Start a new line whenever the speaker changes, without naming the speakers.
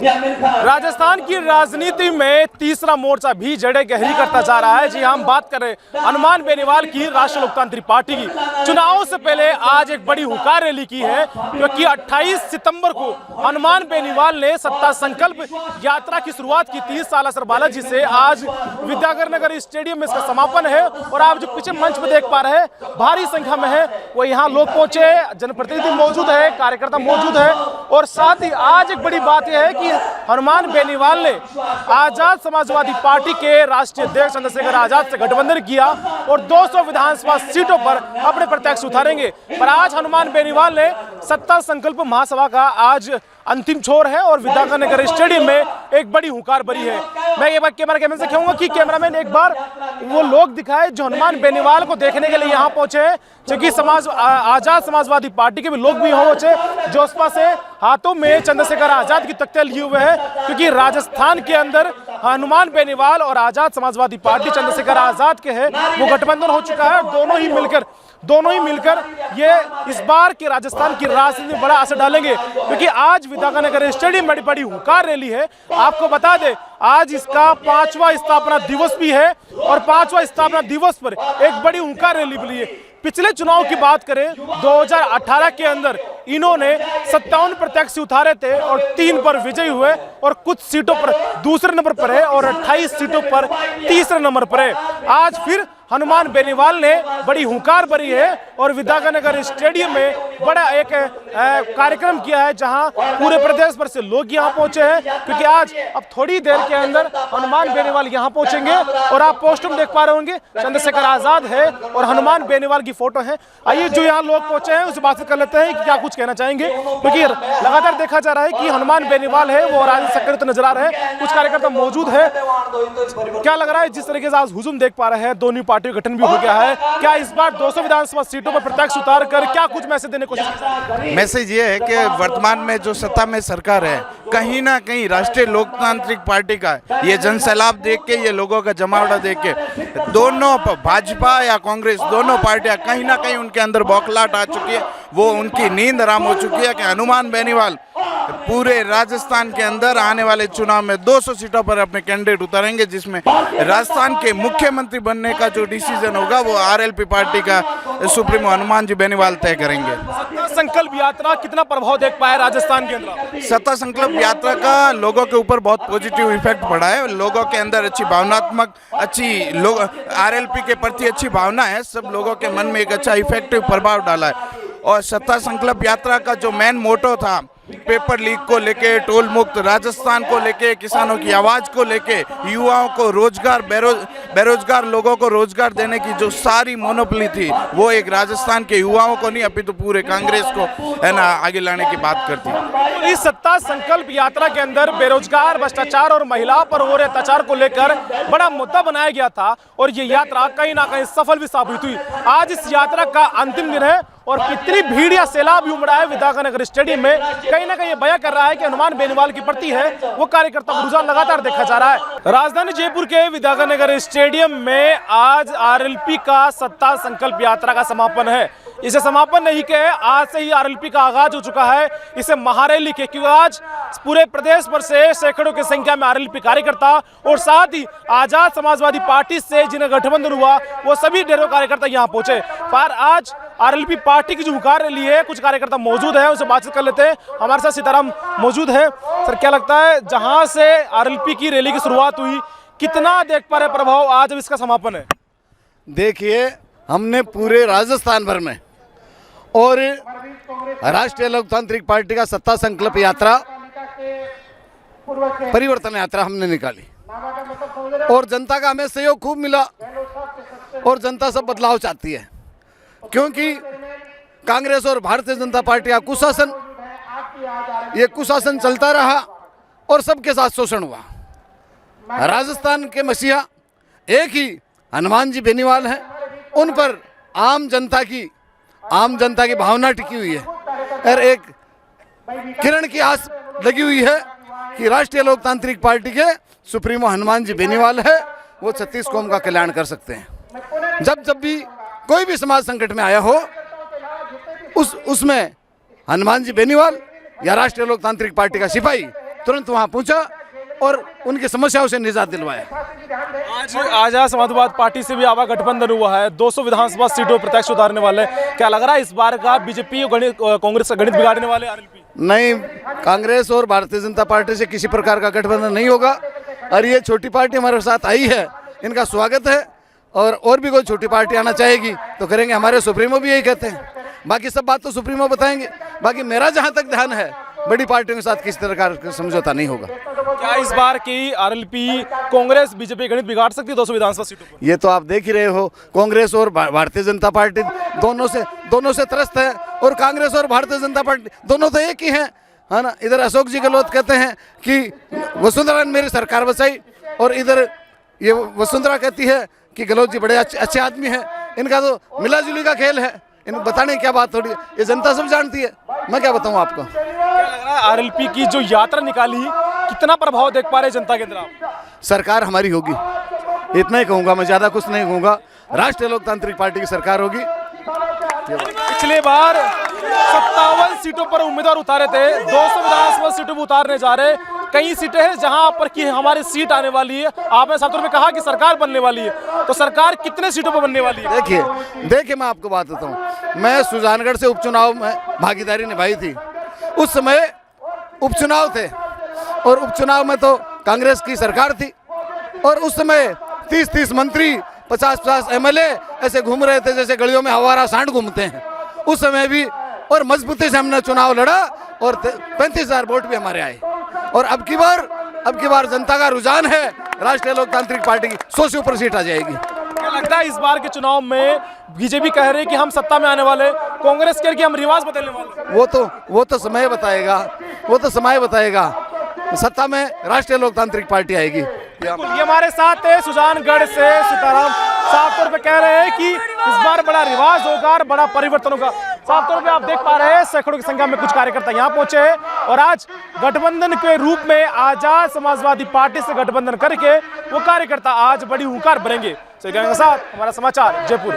राजस्थान की राजनीति में तीसरा मोर्चा भी जड़ें गहरी करता जा रहा है। जी हम बात कर रहे हैं हनुमान बेनीवाल की राष्ट्रीय लोकतांत्रिक पार्टी की। चुनावों से पहले आज एक बड़ी हुंकार रैली की है, क्योंकि 28 सितंबर को हनुमान बेनीवाल ने सत्ता संकल्प यात्रा की शुरुआत की थी सालासर बालाजी से। आज विद्याधर नगर स्टेडियम में इसका समापन है और आप जो पीछे मंच पर देख पा रहे हैं भारी संख्या में है वो यहाँ लोग पहुंचे, जनप्रतिनिधि मौजूद है, कार्यकर्ता मौजूद है। और साथ ही आज एक बड़ी बात यह है कि हनुमान बेनीवाल ने आजाद समाजवादी पार्टी के राष्ट्रीय अध्यक्ष चंद्रशेखर आजाद से गठबंधन किया और 200 विधानसभा सीटों पर अपने प्रत्याशी उतारेंगे। पर आज हनुमान बेनीवाल ने सत्ता संकल्प महासभा का आज अंतिम छोर है और विद्याधर नगर स्टेडियम में एक बड़ी हुंकार भरी है। मैं एक बार कैमरा से कहूंगा कि कैमरामैन एक बार वो लोग दिखाए जो हनुमान बेनीवाल को देखने के लिए यहाँ पहुंचे हैं, क्योंकि आजाद समाजवादी पार्टी के भी लोग भी यहाँ पहुंचे जो उस पास से हाथों में चंद्रशेखर आजाद की तख्ते लिए हुए हैं, क्योंकि राजस्थान के अंदर हनुमान बेनीवाल और आजाद समाजवादी पार्टी चंद्रशेखर आजाद के है वो गठबंधन हो चुका है। दोनों ही मिलकर ये इस बार के राजस्थान की राजनीति में बड़ा असर डालेंगे, क्योंकि आज विद्याधर नगर स्टेडियम में बड़ी हुंकार रैली है। आपको बता दें आज इसका 5वां स्थापना दिवस भी है और 5वां स्थापना दिवस पर एक बड़ी हुंकार रैली भी है। पिछले चुनाव की बात करें 2018 के अंदर इन्होंने 57 प्रत्याशी उतारे थे और 3 पर विजयी हुए और कुछ सीटों पर दूसरे नंबर पर है और 28 सीटों पर तीसरे नंबर पर है। आज फिर हनुमान बेनीवाल ने बड़ी हुंकार भरी है और विद्याधर नगर स्टेडियम में बड़ा एक कार्यक्रम किया है, जहां पूरे प्रदेश भर से लोग यहां पहुंचे हैं, क्योंकि आज अब थोड़ी देर के अंदर हनुमान बेनीवाल यहां पहुंचेंगे। और आप पोस्टर में देख पा रहे होंगे चंद्रशेखर आजाद है और हनुमान बेनीवाल की फोटो है। आइए जो यहाँ लोग पहुंचे हैं उससे बात कर लेते हैं कि क्या कुछ कहना चाहेंगे, क्योंकि लगातार देखा जा रहा है कि हनुमान बेनीवाल है वो राजनीतिक सक्रिय नजर आ रहे हैं, कुछ कार्यकर्ता मौजूद है। क्या लग रहा है जिस तरीके से आज हुजूम देख पा रहे हैं दोनों पार्टी गठन भी हो गया है, क्या इस बार 200 विधानसभा सीटों पर प्रत्याशी उतार कर क्या कुछ मैसेज देने की कोशिश?
मैसेज ये है कि वर्तमान में जो सत्ता में सरकार है कहीं ना कहीं राष्ट्रीय लोकतांत्रिक पार्टी का ये जनसैलाब देख के, ये लोगों का जमावड़ा देख के दोनों भाजपा या कांग्रेस दोनों पार्टियां कहीं ना कहीं उनके अंदर बौखलाहट आ चुकी है, वो उनकी नींद हराम हो चुकी है कि हनुमान बेनीवाल पूरे राजस्थान के अंदर आने वाले चुनाव में 200 सीटों पर अपने कैंडिडेट उतारेंगे, जिसमें राजस्थान के मुख्यमंत्री बनने का जो डिसीजन होगा वो आरएलपी पार्टी का सुप्रीमो हनुमान जी बेनीवाल तय करेंगे।
सत्ता संकल्प यात्रा कितना प्रभाव देख पाया राजस्थान के अंदर?
सत्ता संकल्प यात्रा का लोगों के ऊपर बहुत पॉजिटिव इफेक्ट पड़ा है। लोगों के अंदर अच्छी भावनात्मक लोग आरएलपी के प्रति अच्छी भावना है, सब लोगों के मन में एक अच्छा इफेक्टिव प्रभाव डाला है। और सत्ता संकल्प यात्रा का जो मेन मोटो था पेपर लीक को लेके, टोल मुक्त राजस्थान को लेके, किसानों की आवाज को लेके, युवाओं को रोजगार, बेरोजगार लोगों को रोजगार देने की जो सारी मोनोपोली थी वो एक राजस्थान के युवाओं को नहीं अभी तो पूरे कांग्रेस को है ना आगे लाने की बात करती।
इस सत्ता संकल्प यात्रा के अंदर बेरोजगार, भ्रष्टाचार और महिलाओं पर हो रहे अत्याचार को लेकर बड़ा मुद्दा बनाया गया था और ये यात्रा कहीं ना कहीं सफल भी साबित हुई। आज इस यात्रा का अंतिम दिन है और कितनी भीड़ या सैलाब भी उमड़ा है विद्याधर नगर स्टेडियम में, कहीं ना कहीं ये बयां कर रहा है कि हनुमान बेनीवाल की प्रति है वो कार्यकर्ता का रुझान लगातार देखा जा रहा है। राजधानी जयपुर के विद्याधर नगर स्टेडियम में आज आरएलपी का सत्ता संकल्प यात्रा का समापन है। इसे समापन नहीं के आज से ही आरएलपी का आगाज हो चुका है, इसे महारैली के, क्योंकि आज पूरे प्रदेश भर से सैकड़ों की संख्या में आरएलपी कार्यकर्ता और साथ ही आजाद समाजवादी पार्टी से जिन्हें गठबंधन हुआ वो सभी ढेरों कार्यकर्ता यहाँ पहुंचे। पर आज आरएलपी पार्टी की जो हुंकार रैली है कुछ कार्यकर्ता मौजूद है, उनसे बातचीत कर लेते हैं। हमारे साथ सीताराम मौजूद है। सर क्या लगता है जहां से आरएलपी की रैली की शुरुआत हुई कितना देख पा रहे प्रभाव आज इसका समापन है?
देखिए हमने पूरे राजस्थान भर में और राष्ट्रीय लोकतांत्रिक पार्टी का सत्ता संकल्प यात्रा, परिवर्तन यात्रा हमने निकाली और जनता का हमें सहयोग खूब मिला और जनता सब बदलाव चाहती है, क्योंकि कांग्रेस और भारतीय जनता पार्टी का कुशासन, ये कुशासन चलता रहा और सबके साथ शोषण हुआ। राजस्थान के मसीहा एक ही हनुमान जी बेनीवाल हैं, उन पर आम जनता की भावना टिकी हुई है और एक किरण की आस लगी हुई है कि राष्ट्रीय लोकतांत्रिक पार्टी के सुप्रीमो हनुमान जी बेनीवाल है वो 36 कौम का कल्याण कर सकते हैं। जब भी कोई भी समाज संकट में आया हो उसमें हनुमान जी बेनीवाल या राष्ट्रीय लोकतांत्रिक पार्टी का सिपाही तुरंत वहाँ पहुँचा और उनकी समस्याओं से निजात दिलवाया।
आज आजाद समाजवादी पार्टी से भी आवा गठबंधन हुआ है, 200 विधानसभा सीटों पर प्रत्यक्ष उतारने वाले, क्या लग रहा है इस बार का बीजेपी कांग्रेस का गणित बिगाड़ने वाले आरएलपी?
नहीं, कांग्रेस और भारतीय जनता पार्टी से किसी प्रकार का गठबंधन नहीं होगा और ये छोटी पार्टी हमारे साथ आई है, इनका स्वागत है और भी कोई छोटी पार्टी आना चाहेगी तो करेंगे। हमारे सुप्रीमो भी यही कहते हैं, बाकी सब बात तो सुप्रीमो बताएंगे। बाकी मेरा जहाँ तक ध्यान है, बड़ी पार्टियों के साथ किसी तरह का समझौता नहीं होगा।
क्या इस बार की आरएलपी कांग्रेस बीजेपी गणित बिगाड़ सकती है 200 विधानसभा सीटों पर?
ये तो आप देख ही रहे हो, कांग्रेस और भारतीय जनता पार्टी दोनों से त्रस्त है और कांग्रेस और भारतीय जनता पार्टी दोनों तो एक ही हैं, है ना। इधर अशोक जी गहलोत कहते हैं कि वसुंधरा ने मेरी सरकार बचाई और इधर ये वसुंधरा कहती है कि गहलोत जी बड़े अच्छे आदमी हैं। इनका तो मिला जुली का खेल है, इन बताने की क्या बात थोड़ी है, ये जनता सब जानती है, मैं क्या बताऊं आपको।
क्या लग रहा है आरएलपी की जो यात्रा निकाली कितना प्रभाव देख पा रहे जनता के अंदर आप?
सरकार हमारी होगी, इतना ही कहूँगा मैं, ज़्यादा कुछ नहीं कहूँगा। राष्ट्रीय लोकतांत्रिक पार्टी की सरकार होगी।
पिछले बार 57 सीटों पर उम्मीदवार उतारे थे, 200 विधानसभा सीटों पर उतारने जा रहे। कई सीटें हैं जहां पर की हमारी सीट आने वाली है। आपने साफ तौर पे कहा कि सरकार बनने वाली है, तो सरकार कितने सीटों पर बनने वाली है?
देखिए मैं आपको बात बताऊं, मैं सुजानगढ़ से उपचुनाव में भागीदारी निभाई थी। उस समय उपचुनाव थे और उपचुनाव में तो कांग्रेस की सरकार थी और उस समय 30-30 मंत्री, 50-50 एमएलए ऐसे घूम रहे थे जैसे गलियों में हवारा सांड घूमते हैं। उस समय भी और मजबूती से हमने चुनाव लड़ा और 35,000 वोट भी हमारे आए। और अब की बार जनता का रुझान है, राष्ट्रीय लोकतांत्रिक पार्टी की 100 से ऊपर सीट आ जाएगी।
क्या लगता है इस बार के चुनाव में बीजेपी कह रही है कि हम सत्ता में आने वाले, कांग्रेस कह रही है कि हम रिवाज बदलने वाले?
वो तो समय बताएगा। सत्ता में राष्ट्रीय लोकतांत्रिक पार्टी आएगी।
ये हमारे साथ है सुजानगढ़ से सीताराम, साफ तौर पे कह रहे हैं कि इस बार बड़ा रिवाज होगा और बड़ा परिवर्तन होगा। साफ तौर पे आप देख पा रहे हैं सैकड़ों की संख्या में कुछ कार्यकर्ता यहाँ पहुंचे हैं और आज गठबंधन के रूप में आजाद समाजवादी पार्टी से गठबंधन करके वो कार्यकर्ता आज बड़ी हुंकार भरेंगे। साथ हमारा समाचार जयपुर।